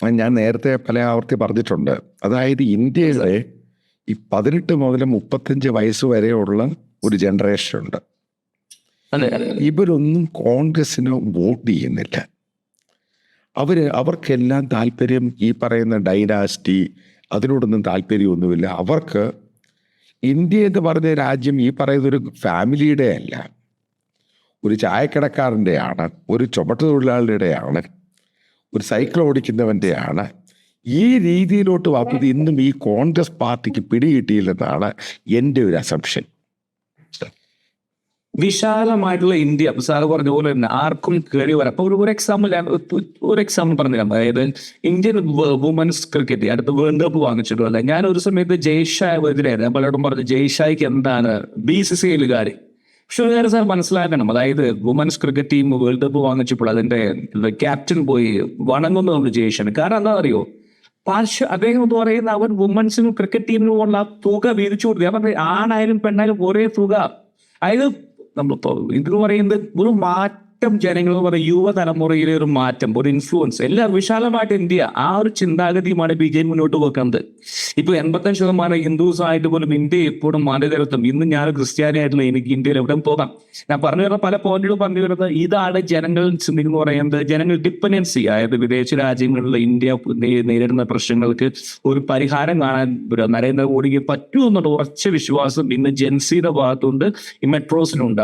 ഞാൻ നേരത്തെ പല ആവർത്തി പറഞ്ഞിട്ടുണ്ട്. അതായത് ഇന്ത്യയുടെ ഈ 18 മുതൽ 35 വയസ്സ് വരെയുള്ള ഒരു ജനറേഷൻ ഉണ്ട്. ഇവരൊന്നും കോൺഗ്രസിന് വോട്ട് ചെയ്യുന്നില്ല. അവർക്കെല്ലാം താല്പര്യം ഈ പറയുന്ന ഡൈനാസ്റ്റി, അതിനോടൊന്നും താല്പര്യമൊന്നുമില്ല. അവർക്ക് ഇന്ത്യ എന്ന് പറഞ്ഞ രാജ്യം ഈ പറയുന്ന ഒരു ഫാമിലിയുടെ അല്ല, ഒരു ചായക്കടക്കാരൻ്റെയാണ്, ഒരു ചുമട്ടുതൊഴിലാളിയുടെയാണ്, ഒരു സൈക്കിൾ ഓടിക്കുന്നവൻ്റെയാണ്. ഈ രീതിയിലോട്ട് വന്നത് ഇന്നും ഈ കോൺഗ്രസ് പാർട്ടിക്ക് പിടികിട്ടിയില്ലെന്നാണ് എൻ്റെ ഒരു അസംഷൻ. വിശാലമായിട്ടുള്ള ഇന്ത്യ സാറ് പറഞ്ഞ പോലെ തന്നെ ആർക്കും കയറി വരാം. അപ്പൊ ഒരു എക്സാമ്പിൾ പറഞ്ഞുതരാം. അതായത് ഇന്ത്യൻ വുമൻസ് ക്രിക്കറ്റ് അടുത്ത വേൾഡ് കപ്പ് വാങ്ങിച്ചിട്ടുമല്ല. ഞാൻ ഒരു സമയത്ത് ജയ്ഷായ്ക്കെതിരായിരുന്നു. പലരോടും പറഞ്ഞു ജയ്ഷായ്ക്ക് എന്താണ് BCCIക്കാർ. പക്ഷെ ഒരു കാര്യം സാർ മനസ്സിലാക്കണം, അതായത് women's cricket team world cup വാങ്ങിച്ചപ്പോൾ അതിന്റെ ക്യാപ്റ്റൻ പോയി വണങ്ങുന്നു ജയ്ഷാണ്. കാരണം എന്താ അറിയോ, അദ്ദേഹം എന്ന് പറയുന്ന അവൻ വുമൻസിനും ക്രിക്കറ്റ് ടീമിനും ഉള്ള തുക വീതിച്ചു കൊടുക്കുക. ഞാൻ പറഞ്ഞു ആണായാലും പെണ്ണായാലും ഒരേ തുക. അതായത് നമ്മളിപ്പോ ഇതെന്ന് പറയുന്നത് ഒരു മാറ്റം, ജനങ്ങൾ എന്ന് പറയുന്ന യുവതലമുറയിലെ ഒരു മാറ്റം, ഒരു ഇൻഫ്ലുവൻസ്, എല്ലാം വിശാലമായിട്ട് ഇന്ത്യ ആ ഒരു ചിന്താഗതിയുമാണ് BJP മുന്നോട്ട് വെക്കുന്നത്. ഇപ്പൊ 85% ഹിന്ദുസ് ആയിട്ട് പോലും ഇന്ത്യ എപ്പോഴും മതതരത്വം. ഇന്ന് ഞാൻ ക്രിസ്ത്യാനി ആയിട്ടുള്ള എനിക്ക് ഇന്ത്യയിൽ എവിടെ പോകാം. ഞാൻ പറഞ്ഞു വരുന്ന പല പോയിന്റുകളും പറഞ്ഞു വരുന്നത് ഇതാണ് ജനങ്ങൾ ചിന്തിക്കുന്നു പറയുന്നത്. ജനങ്ങൾ ഡിപ്പെൻഡൻസി, അതായത് വിദേശ രാജ്യങ്ങളിൽ ഇന്ത്യ നേരിടുന്ന പ്രശ്നങ്ങൾക്ക് ഒരു പരിഹാരം കാണാൻ നരേന്ദ്രമോദിക്ക് പറ്റുമെന്നുള്ള ഉറച്ച വിശ്വാസം ഇന്ന് ജെൻസിയുടെ ഭാഗത്തുണ്ട്, ഈ മെട്രോസിനുണ്ട്.